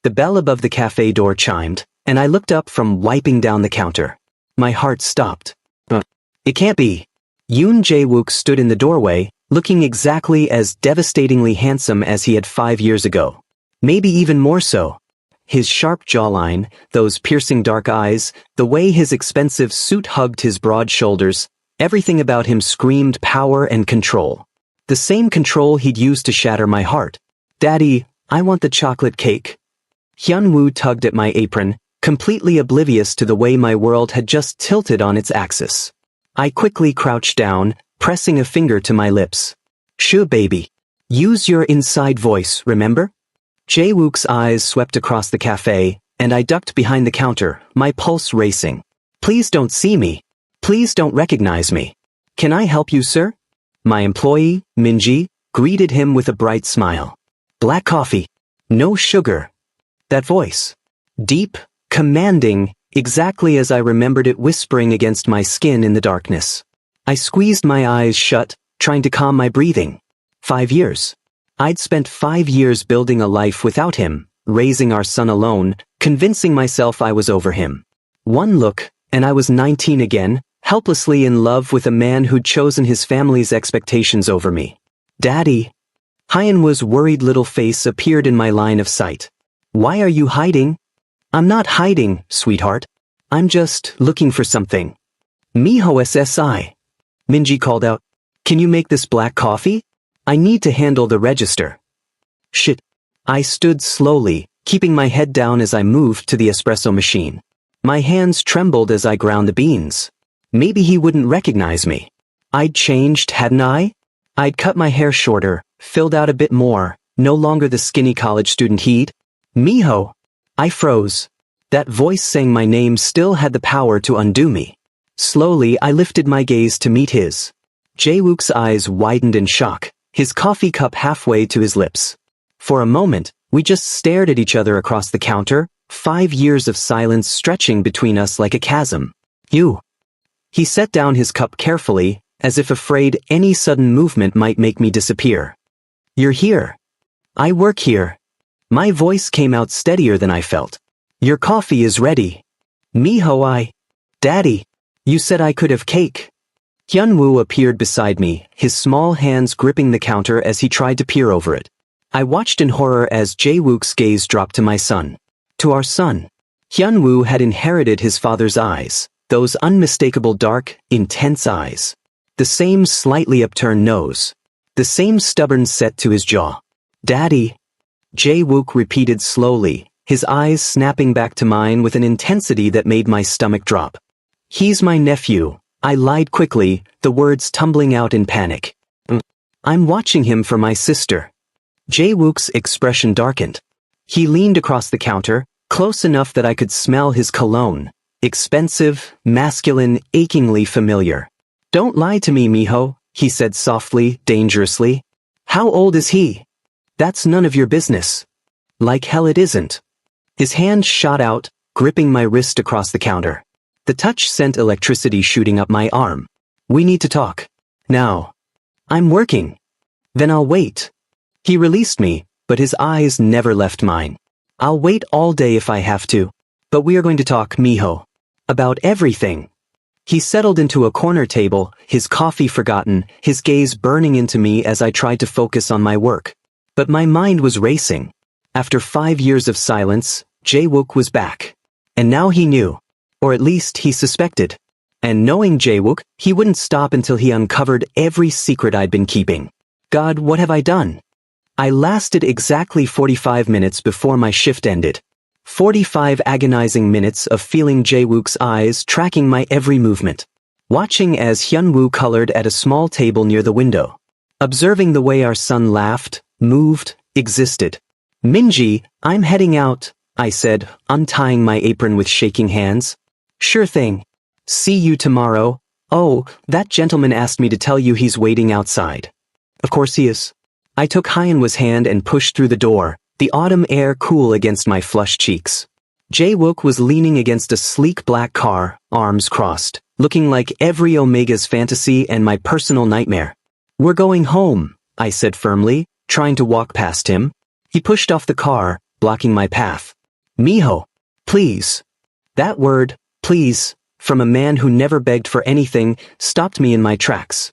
The bell above the cafe door chimed, and I looked up from wiping down the counter. My heart stopped. It can't be. Yoon Jae-wook stood in the doorway, looking exactly as devastatingly handsome as he had 5 years ago. Maybe even more so. His sharp jawline, those piercing dark eyes, the way his expensive suit hugged his broad shoulders, everything about him screamed power and control. The same control he'd used to shatter my heart. "Daddy, I want the chocolate cake." Hyun-woo tugged at my apron, completely oblivious to the way my world had just tilted on its axis. I quickly crouched down, pressing a finger to my lips. "Sure, baby. Use your inside voice, remember?" Jae-wook's eyes swept across the cafe, and I ducked behind the counter, my pulse racing. "Please don't see me. Please don't recognize me. Can I help you, sir?" My employee, Minji, greeted him with a bright smile. "Black coffee. No sugar." That voice. Deep, commanding, exactly as I remembered it whispering against my skin in the darkness. I squeezed my eyes shut, trying to calm my breathing. 5 years. I'd spent 5 years building a life without him, raising our son alone, convincing myself I was over him. One look, and I was 19 again, helplessly in love with a man who'd chosen his family's expectations over me. "Daddy." Hyun-woo's worried little face appeared in my line of sight. "Why are you hiding?" "I'm not hiding, sweetheart. I'm just looking for something." "Miho SSI." Minji called out. "Can you make this black coffee? I need to handle the register." "Shit." I stood slowly, keeping my head down as I moved to the espresso machine. My hands trembled as I ground the beans. Maybe he wouldn't recognize me. I'd changed, hadn't I? I'd cut my hair shorter, filled out a bit more, no longer the skinny college student he'd. "Miho." I froze. That voice saying my name still had the power to undo me. Slowly, I lifted my gaze to meet his. Jae-wook's eyes widened in shock, his coffee cup halfway to his lips. For a moment, we just stared at each other across the counter, 5 years of silence stretching between us like a chasm. "You." He set down his cup carefully, as if afraid any sudden movement might make me disappear. "You're here. I work here." My voice came out steadier than I felt. "Your coffee is ready." "Miho, Daddy, you said I could have cake." Hyun-woo appeared beside me, his small hands gripping the counter as he tried to peer over it. I watched in horror as Jae-wook's gaze dropped to my son. To our son. Hyun-woo had inherited his father's eyes, those unmistakable dark, intense eyes. The same slightly upturned nose. The same stubborn set to his jaw. "Daddy." Jae-wook repeated slowly, his eyes snapping back to mine with an intensity that made my stomach drop. "He's my nephew." I lied quickly, the words tumbling out in panic. "I'm watching him for my sister." Jae-wook's expression darkened. He leaned across the counter, close enough that I could smell his cologne. Expensive, masculine, achingly familiar. "Don't lie to me, Miho," he said softly, dangerously. "How old is he?" "That's none of your business." "Like hell it isn't." His hand shot out, gripping my wrist across the counter. The touch sent electricity shooting up my arm. "We need to talk. Now." "I'm working." "Then I'll wait." He released me, but his eyes never left mine. "I'll wait all day if I have to. But we are going to talk, Miho. About everything." He settled into a corner table, his coffee forgotten, his gaze burning into me as I tried to focus on my work. But my mind was racing. After 5 years of silence, Jae-wook was back. And now he knew. Or at least he suspected. And knowing Jae-wook, he wouldn't stop until he uncovered every secret I'd been keeping. God, what have I done? I lasted exactly 45 minutes before my shift ended. 45 agonizing minutes of feeling Jae-wook's eyes tracking my every movement. Watching as Hyun-woo colored at a small table near the window. Observing the way our son laughed, moved, existed. "Minji, I'm heading out," I said, untying my apron with shaking hands. "Sure thing. See you tomorrow. Oh, that gentleman asked me to tell you he's waiting outside." "Of course he is." I took Hyun-woo's hand and pushed through the door, the autumn air cool against my flushed cheeks. Jae-wook was leaning against a sleek black car, arms crossed, looking like every Omega's fantasy and my personal nightmare. "We're going home," I said firmly, trying to walk past him. He pushed off the car, blocking my path. Miho. Please. That word, please, from a man who never begged for anything, stopped me in my tracks.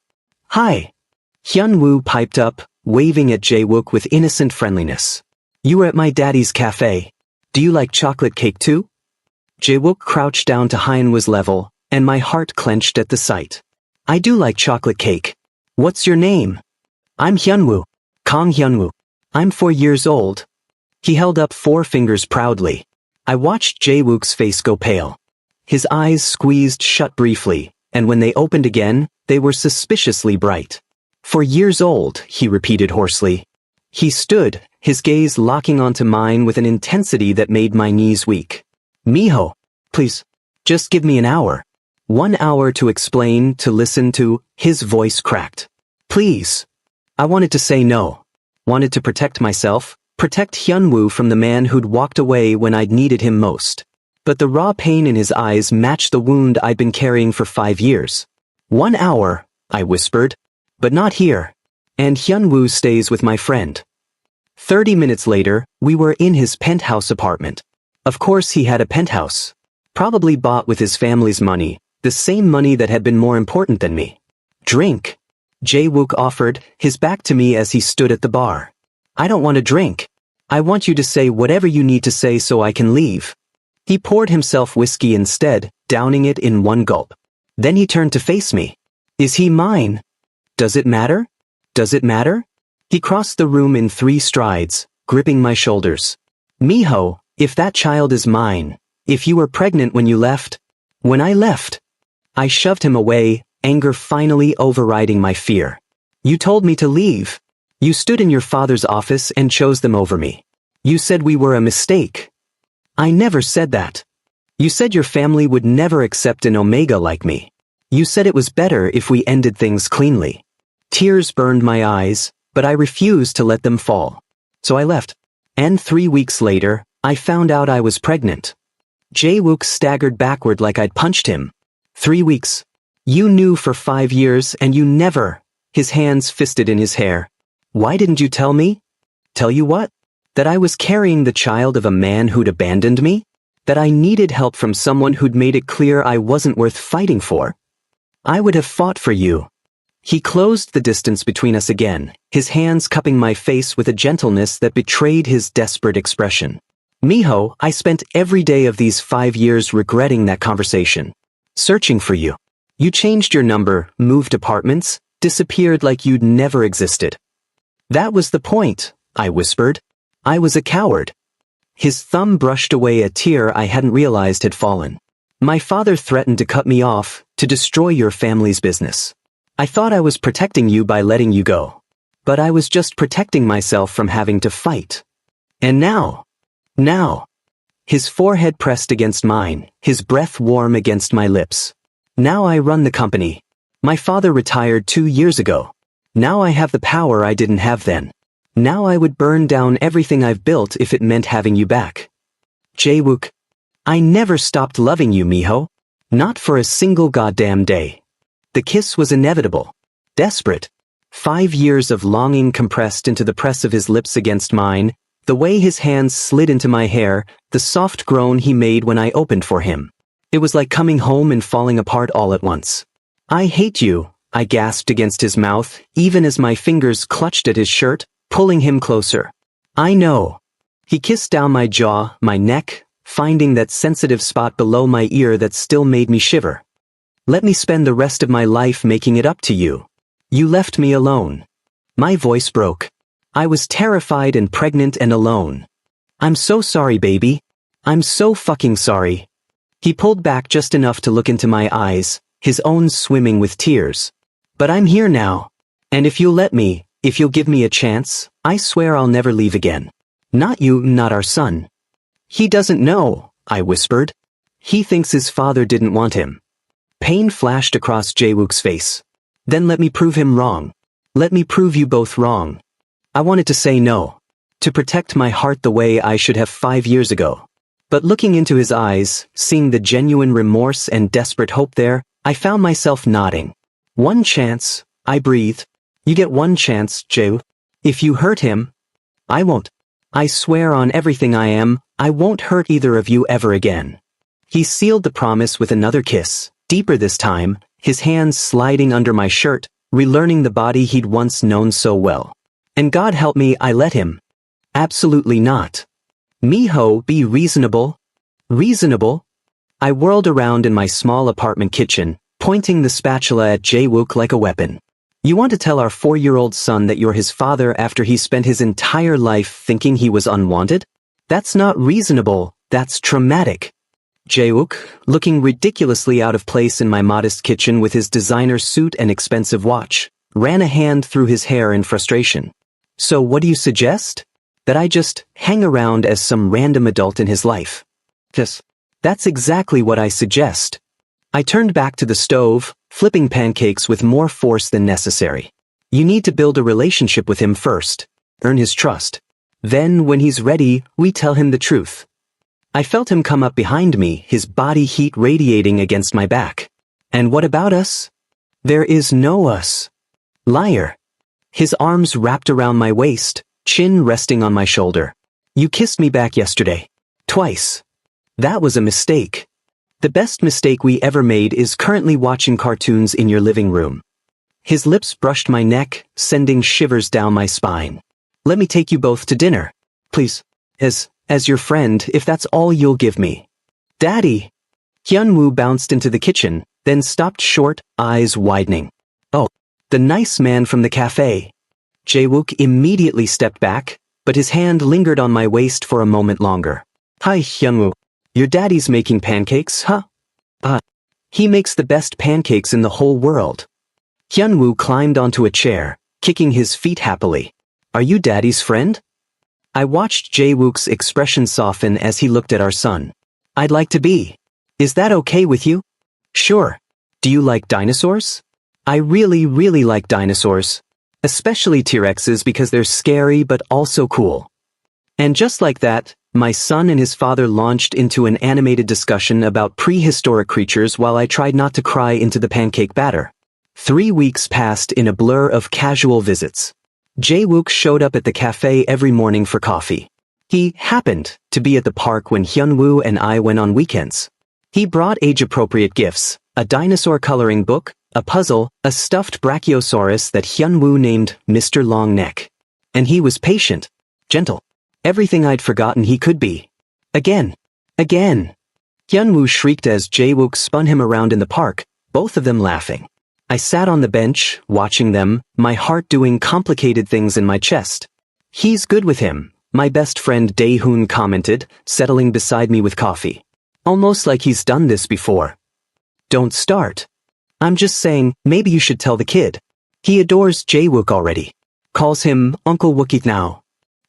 Hi. Hyunwoo piped up, waving at Jae-wook with innocent friendliness. You were at my daddy's cafe. Do you like chocolate cake too? Jae-wook crouched down to Hyunwoo's level, and my heart clenched at the sight. I do like chocolate cake. What's your name? I'm Hyunwoo. Kang Hyunwoo. I'm 4 years old. He held up 4 fingers proudly. I watched Jae-wook's face go pale. His eyes squeezed shut briefly, and when they opened again, they were suspiciously bright. 4 years old, he repeated hoarsely. He stood, his gaze locking onto mine with an intensity that made my knees weak. Miho, please, just give me an hour. 1 hour to explain, to listen to. His voice cracked. Please. I wanted to say no. Wanted to protect myself, protect Hyunwoo from the man who'd walked away when I'd needed him most. But the raw pain in his eyes matched the wound I'd been carrying for 5 years. 1 hour, I whispered. But not here. And Hyunwoo stays with my friend. 30 minutes later, we were in his penthouse apartment. Of course he had a penthouse. Probably bought with his family's money, the same money that had been more important than me. Drink. Jae-wook offered, his back to me as he stood at the bar. I don't want a drink. I want you to say whatever you need to say so I can leave. He poured himself whiskey instead, downing it in 1 gulp. Then he turned to face me. Is he mine? Does it matter? Does it matter? He crossed the room in 3 strides, gripping my shoulders. Miho, if that child is mine, if you were pregnant when you left, when I left. I shoved him away, anger finally overriding my fear. You told me to leave. You stood in your father's office and chose them over me. You said we were a mistake. I never said that. You said your family would never accept an Omega like me. You said it was better if we ended things cleanly. Tears burned my eyes, but I refused to let them fall. So I left. And 3 weeks later, I found out I was pregnant. Jae-wook staggered backward like I'd punched him. 3 weeks. You knew for 5 years and you never. His hands fisted in his hair. Why didn't you tell me? Tell you what? That I was carrying the child of a man who'd abandoned me? That I needed help from someone who'd made it clear I wasn't worth fighting for? I would have fought for you. He closed the distance between us again, his hands cupping my face with a gentleness that betrayed his desperate expression. Miho, I spent every day of these 5 years regretting that conversation. Searching for you. You changed your number, moved apartments, disappeared like you'd never existed. That was the point, I whispered. I was a coward. His thumb brushed away a tear I hadn't realized had fallen. My father threatened to cut me off, to destroy your family's business. I thought I was protecting you by letting you go. But I was just protecting myself from having to fight. And now. His forehead pressed against mine, his breath warm against my lips. Now I run the company. My father retired 2 years ago. Now I have the power I didn't have then. Now I would burn down everything I've built if it meant having you back. Jae-wook, I never stopped loving you, Miho. Not for a single goddamn day. The kiss was inevitable. Desperate. 5 years of longing compressed into the press of his lips against mine, the way his hands slid into my hair, the soft groan he made when I opened for him. It was like coming home and falling apart all at once. I hate you, I gasped against his mouth, even as my fingers clutched at his shirt, pulling him closer. I know. He kissed down my jaw, my neck, finding that sensitive spot below my ear that still made me shiver. Let me spend the rest of my life making it up to you. You left me alone. My voice broke. I was terrified and pregnant and alone. I'm so sorry, baby. I'm so fucking sorry. He pulled back just enough to look into my eyes, his own swimming with tears. But I'm here now. And if you'll let me, if you'll give me a chance, I swear I'll never leave again. Not you, not our son. He doesn't know, I whispered. He thinks his father didn't want him. Pain flashed across Jae-wook's face. Then let me prove him wrong. Let me prove you both wrong. I wanted to say no. To protect my heart the way I should have 5 years ago. But looking into his eyes, seeing the genuine remorse and desperate hope there, I found myself nodding. One chance, I breathed. You get one chance, Jae. If you hurt him, I won't. I swear on everything I won't hurt either of you ever again. He sealed the promise with another kiss, deeper this time, his hands sliding under my shirt, relearning the body he'd once known so well. And God help me, I let him. Absolutely not. Miho, be reasonable. Reasonable? I whirled around in my small apartment kitchen, pointing the spatula at Jae-wook like a weapon. You want to tell our 4-year-old son that you're his father after he spent his entire life thinking he was unwanted? That's not reasonable, that's traumatic. Jae-wook, looking ridiculously out of place in my modest kitchen with his designer suit and expensive watch, ran a hand through his hair in frustration. So what do you suggest? That I just hang around as some random adult in his life? Yes, that's exactly what I suggest. I turned back to the stove, flipping pancakes with more force than necessary. You need to build a relationship with him first, earn his trust. Then, when he's ready, we tell him the truth. I felt him come up behind me, his body heat radiating against my back. And what about us? There is no us. Liar. His arms wrapped around my waist, chin resting on my shoulder. You kissed me back yesterday. Twice. That was a mistake. The best mistake we ever made is currently watching cartoons in your living room. His lips brushed my neck, sending shivers down my spine. Let me take you both to dinner. Please. As your friend, if that's all you'll give me. Daddy! Hyunwoo bounced into the kitchen, then stopped short, eyes widening. Oh, the nice man from the cafe. Jae-wook immediately stepped back, but his hand lingered on my waist for a moment longer. Hi, Hyunwoo. Your daddy's making pancakes, huh? He makes the best pancakes in the whole world. Hyunwoo climbed onto a chair, kicking his feet happily. Are you daddy's friend? I watched Jae-wook's expression soften as he looked at our son. I'd like to be. Is that okay with you? Sure. Do you like dinosaurs? I really like dinosaurs. Especially T-Rexes because they're scary but also cool. And just like that, my son and his father launched into an animated discussion about prehistoric creatures while I tried not to cry into the pancake batter. 3 weeks passed in a blur of casual visits. Jae-wook showed up at the cafe every morning for coffee. He happened to be at the park when Hyunwoo and I went on weekends. He brought age-appropriate gifts, a dinosaur coloring book, a puzzle, a stuffed Brachiosaurus that Hyunwoo named Mr. Longneck. And he was patient, gentle. Everything I'd forgotten he could be. Again. Hyunwoo shrieked as Jae-wook spun him around in the park, both of them laughing. I sat on the bench, watching them, my heart doing complicated things in my chest. He's good with him, my best friend Dae-hoon commented, settling beside me with coffee. Almost like he's done this before. Don't start. I'm just saying, maybe you should tell the kid. He adores Jae-wook already. Calls him Uncle Wookie now.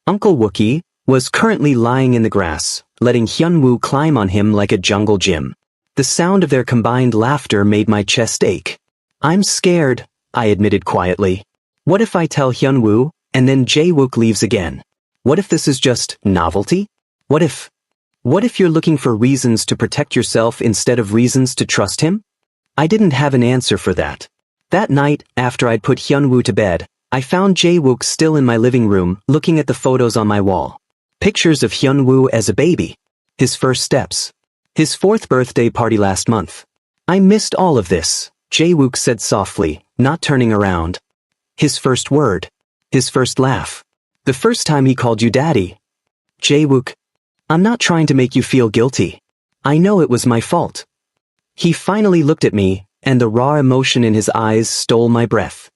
Uncle Wookie was currently lying in the grass, letting Hyunwoo climb on him like a jungle gym. The sound of their combined laughter made my chest ache. I'm scared, I admitted quietly. What if I tell Hyunwoo, and then Jae-wook leaves again? What if this is just novelty? What if you're looking for reasons to protect yourself instead of reasons to trust him? I didn't have an answer for that. That night, after I'd put Hyunwoo to bed, I found Jae-wook still in my living room, looking at the photos on my wall. Pictures of Hyunwoo as a baby. His first steps. His 4th birthday party last month. I missed all of this, Jae-wook said softly, not turning around. His first word. His first laugh. The first time he called you daddy. Jae-wook, I'm not trying to make you feel guilty. I know it was my fault. He finally looked at me, and the raw emotion in his eyes stole my breath.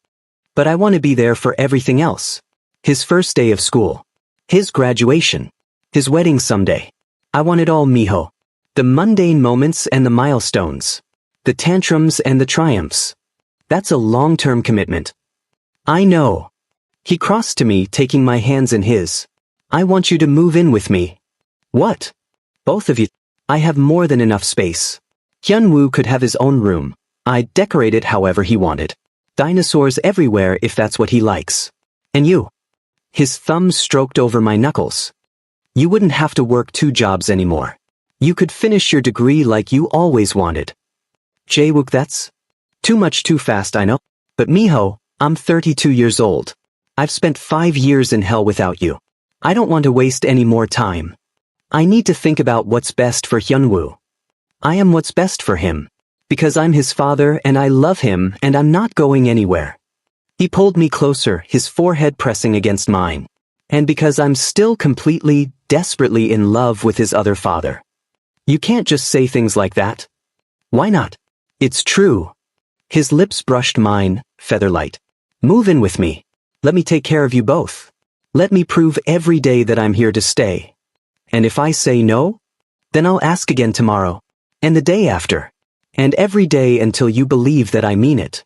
But I want to be there for everything else. His first day of school. His graduation. His wedding someday. I want it all, Miho. The mundane moments and the milestones. The tantrums and the triumphs. That's a long-term commitment. I know. He crossed to me, taking my hands in his. I want you to move in with me. What? Both of you. I have more than enough space. Hyunwoo could have his own room. I'd decorate it however he wanted. Dinosaurs everywhere if that's what he likes. And you? His thumb stroked over my knuckles. You wouldn't have to work 2 jobs anymore. You could finish your degree like you always wanted. Jae-wook, that's too much too fast, I know. But Miho, I'm 32 years old. I've spent 5 years in hell without you. I don't want to waste any more time. I need to think about what's best for Hyunwoo. I am what's best for him. Because I'm his father and I love him and I'm not going anywhere. He pulled me closer, his forehead pressing against mine. And because I'm still completely, desperately in love with his other father. You can't just say things like that. Why not? It's true. His lips brushed mine, featherlight. Move in with me. Let me take care of you both. Let me prove every day that I'm here to stay. And if I say no, then I'll ask again tomorrow. And the day after. And every day until you believe that I mean it.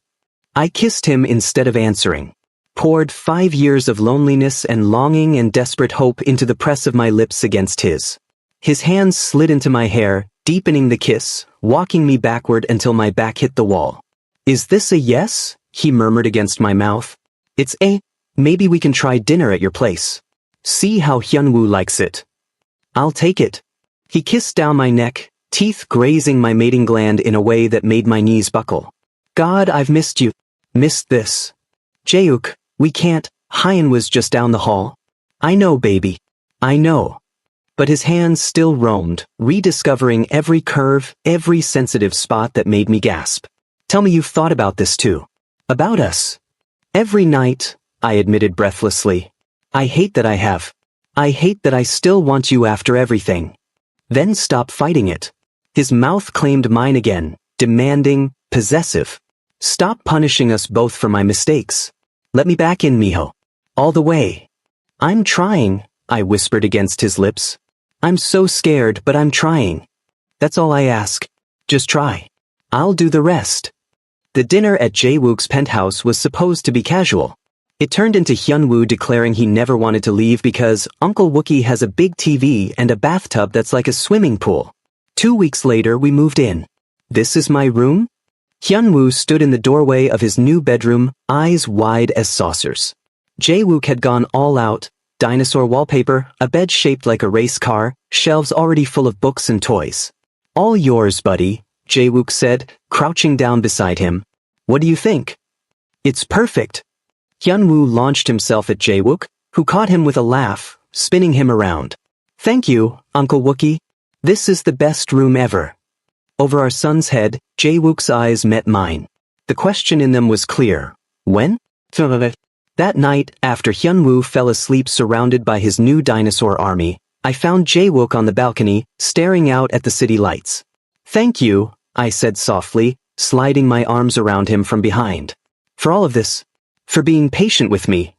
I kissed him instead of answering. Poured 5 years of loneliness and longing and desperate hope into the press of my lips against his. His hands slid into my hair, deepening the kiss, walking me backward until my back hit the wall. Is this a yes? He murmured against my mouth. It's a, maybe we can try dinner at your place. See how Hyunwoo likes it. I'll take it. He kissed down my neck, teeth grazing my mating gland in a way that made my knees buckle. God, I've missed you. Missed this. Jaewook, we can't. Hyun was just down the hall. I know, baby. I know. But his hands still roamed, rediscovering every curve, every sensitive spot that made me gasp. Tell me you've thought about this too. About us. Every night, I admitted breathlessly. I hate that I have. I hate that I still want you after everything. Then stop fighting it. His mouth claimed mine again, demanding, possessive. Stop punishing us both for my mistakes. Let me back in, Miho. All the way. I'm trying, I whispered against his lips. I'm so scared, but I'm trying. That's all I ask. Just try. I'll do the rest. The dinner at Jaewook's penthouse was supposed to be casual. It turned into Hyunwoo declaring he never wanted to leave because Uncle Wookie has a big TV and a bathtub that's like a swimming pool. 2 weeks later, we moved in. This is my room? Hyunwoo stood in the doorway of his new bedroom, eyes wide as saucers. Jaewook had gone all out, dinosaur wallpaper, a bed shaped like a race car, shelves already full of books and toys. All yours, buddy, Jaewook said, crouching down beside him. What do you think? It's perfect. Hyunwoo launched himself at Jaewook, who caught him with a laugh, spinning him around. Thank you, Uncle Wookie. This is the best room ever. Over our son's head, Jaewook's eyes met mine. The question in them was clear. When? That night, after Hyunwoo fell asleep surrounded by his new dinosaur army, I found Jaewook on the balcony, staring out at the city lights. Thank you, I said softly, sliding my arms around him from behind. For all of this. For being patient with me.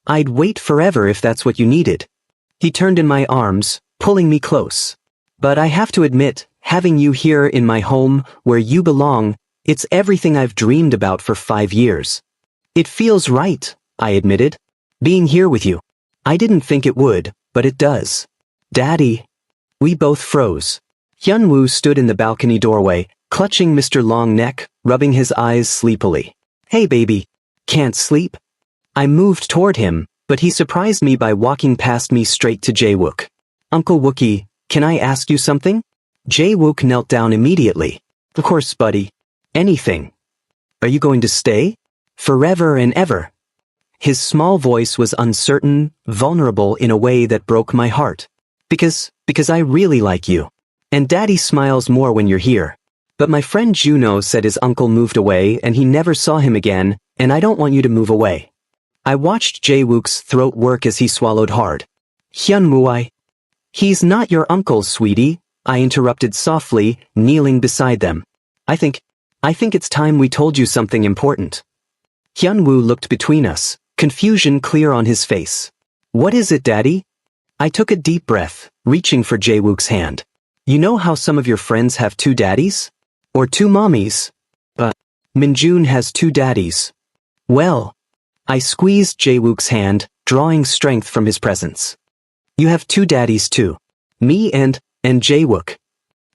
I'd wait forever if that's what you needed. He turned in my arms, pulling me close. But I have to admit, having you here in my home, where you belong, it's everything I've dreamed about for 5 years. It feels right, I admitted. Being here with you. I didn't think it would, but it does. Daddy. We both froze. Hyunwoo stood in the balcony doorway, clutching Mr. Long neck, rubbing his eyes sleepily. Hey baby. Can't sleep? I moved toward him, but he surprised me by walking past me straight to Jaewook. Uncle Wookie, can I ask you something? Jaewook knelt down immediately. Of course, buddy. Anything. Are you going to stay? Forever and ever. His small voice was uncertain, vulnerable in a way that broke my heart. Because I really like you. And Daddy smiles more when you're here. But my friend Juno said his uncle moved away and he never saw him again, and I don't want you to move away. I watched Jaewook's throat work as he swallowed hard. Hyunwoo, He's not your uncle, sweetie, I interrupted softly, kneeling beside them. I think it's time we told you something important. Hyunwoo looked between us, confusion clear on his face. What is it, Daddy? I took a deep breath, reaching for Jaewook's hand. You know how some of your friends have 2 daddies? Or 2 mommies? Minjun has 2 daddies. Well, I squeezed Jaewook's hand, drawing strength from his presence. You have 2 daddies too. Me and Jaewook.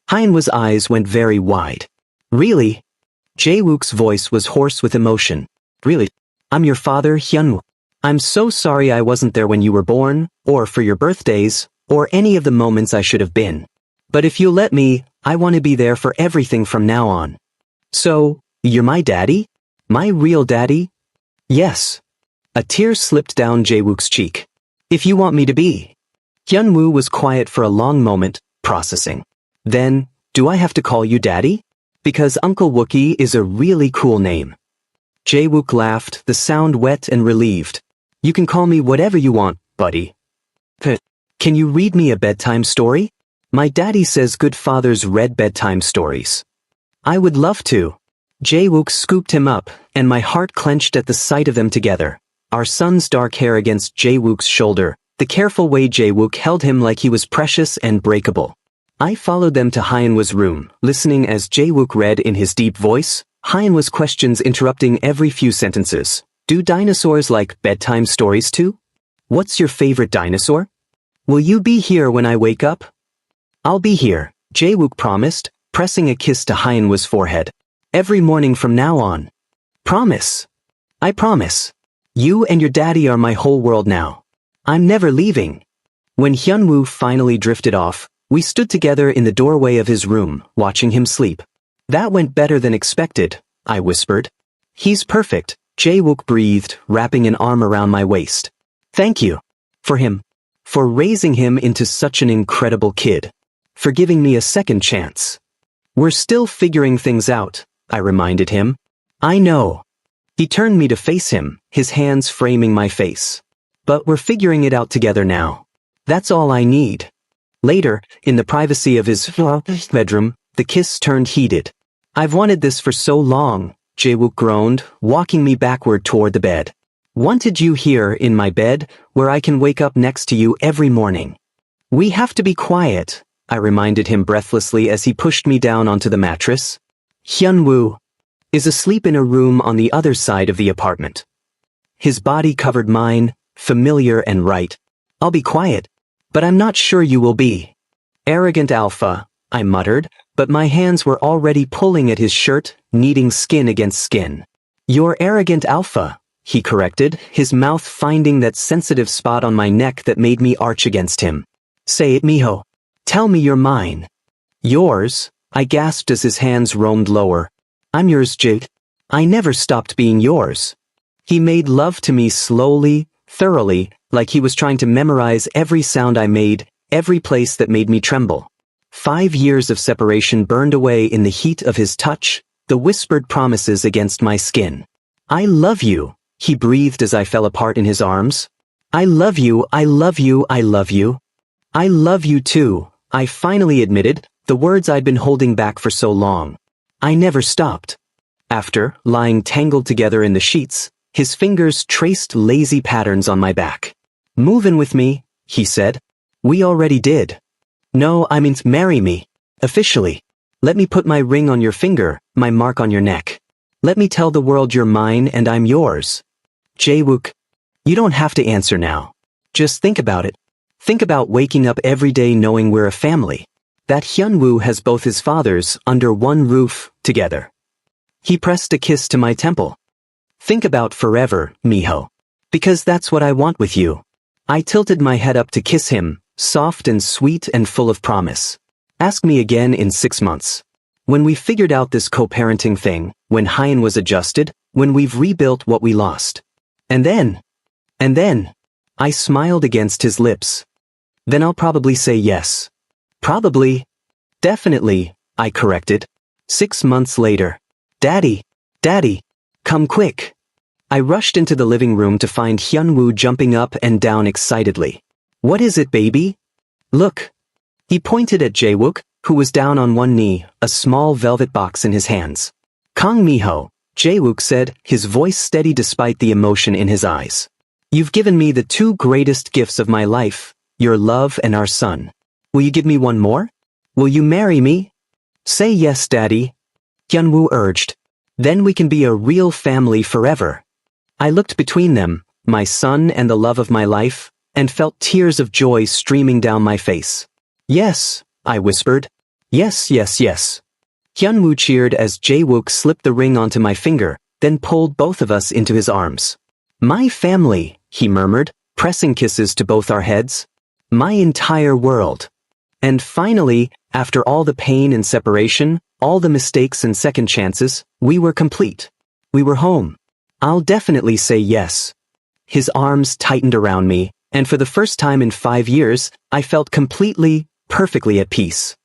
Hyunwoo's eyes went very wide. Really? Jaewook's voice was hoarse with emotion. Really? I'm your father, Hyunwoo. I'm so sorry I wasn't there when you were born, or for your birthdays, or any of the moments I should have been. But if you'll let me, I want to be there for everything from now on. So, you're my daddy? My real daddy? Yes. A tear slipped down Jaewook's cheek. If you want me to be. Hyunwoo was quiet for a long moment, processing. Then, do I have to call you Daddy? Because Uncle Wookie is a really cool name. Jae-wook laughed, the sound wet and relieved. You can call me whatever you want, buddy. Can you read me a bedtime story? My daddy says good fathers read bedtime stories. I would love to. Jae-wook scooped him up, and my heart clenched at the sight of them together. Our son's dark hair against Jae-wook's shoulder, the careful way Jae-wook held him like he was precious and breakable. I followed them to Hyunwoo's room, listening as Jae-wook read in his deep voice, Hyunwoo's questions interrupting every few sentences. Do dinosaurs like bedtime stories too? What's your favorite dinosaur? Will you be here when I wake up? I'll be here, Jae-wook promised, pressing a kiss to Hyunwoo's forehead. Every morning from now on. Promise. I promise. You and your daddy are my whole world now. I'm never leaving. When Hyunwoo finally drifted off, we stood together in the doorway of his room, watching him sleep. That went better than expected, I whispered. He's perfect, Jae-wook breathed, wrapping an arm around my waist. Thank you. For him. For raising him into such an incredible kid. For giving me a second chance. We're still figuring things out, I reminded him. I know. He turned me to face him, his hands framing my face. But we're figuring it out together now. That's all I need. Later, in the privacy of his bedroom, the kiss turned heated. I've wanted this for so long, Jae-wook groaned, walking me backward toward the bed. Wanted you here in my bed, where I can wake up next to you every morning. We have to be quiet, I reminded him breathlessly as he pushed me down onto the mattress. Hyunwoo is asleep in a room on the other side of the apartment. His body covered mine, familiar and right. I'll be quiet, but I'm not sure you will be. Arrogant alpha, I muttered, but my hands were already pulling at his shirt, kneading skin against skin. You're arrogant alpha, he corrected, his mouth finding that sensitive spot on my neck that made me arch against him. Say it, mijo. Tell me you're mine. Yours, I gasped as his hands roamed lower. I'm yours, Jade. I never stopped being yours. He made love to me slowly, thoroughly, like he was trying to memorize every sound I made, every place that made me tremble. 5 years of separation burned away in the heat of his touch, the whispered promises against my skin. I love you, he breathed as I fell apart in his arms. I love you, I love you, I love you. I love you too, I finally admitted, the words I'd been holding back for so long. I never stopped. After, lying tangled together in the sheets, his fingers traced lazy patterns on my back. Move in with me, he said. We already did. No, I mean marry me. Officially. Let me put my ring on your finger, my mark on your neck. Let me tell the world you're mine and I'm yours. Jae-wook, you don't have to answer now. Just think about it. Think about waking up every day knowing we're a family. That Hyunwoo has both his fathers under one roof, together. He pressed a kiss to my temple. Think about forever, mijo. Because that's what I want with you. I tilted my head up to kiss him, soft and sweet and full of promise. Ask me again in 6 months. When we figured out this co-parenting thing, when Hyun was adjusted, when we've rebuilt what we lost. And then, I smiled against his lips. Then I'll probably say yes. Probably. Definitely, I corrected. 6 months later. Daddy, come quick. I rushed into the living room to find Hyunwoo jumping up and down excitedly. What is it, baby? Look. He pointed at Jae-wook, who was down on one knee, a small velvet box in his hands. Kong mijo, Jae-wook said, his voice steady despite the emotion in his eyes. You've given me the 2 greatest gifts of my life, your love and our son. Will you give me one more? Will you marry me? Say yes, Daddy. Hyunwoo urged. Then we can be a real family forever. I looked between them, my son and the love of my life, and felt tears of joy streaming down my face. Yes, I whispered. Yes, yes, yes. Hyunwoo cheered as Jae-wook slipped the ring onto my finger, then pulled both of us into his arms. My family, he murmured, pressing kisses to both our heads. My entire world. And finally, after all the pain and separation, all the mistakes and second chances, we were complete. We were home. I'll definitely say yes. His arms tightened around me, And for the first time in 5 years, I felt completely, perfectly at peace.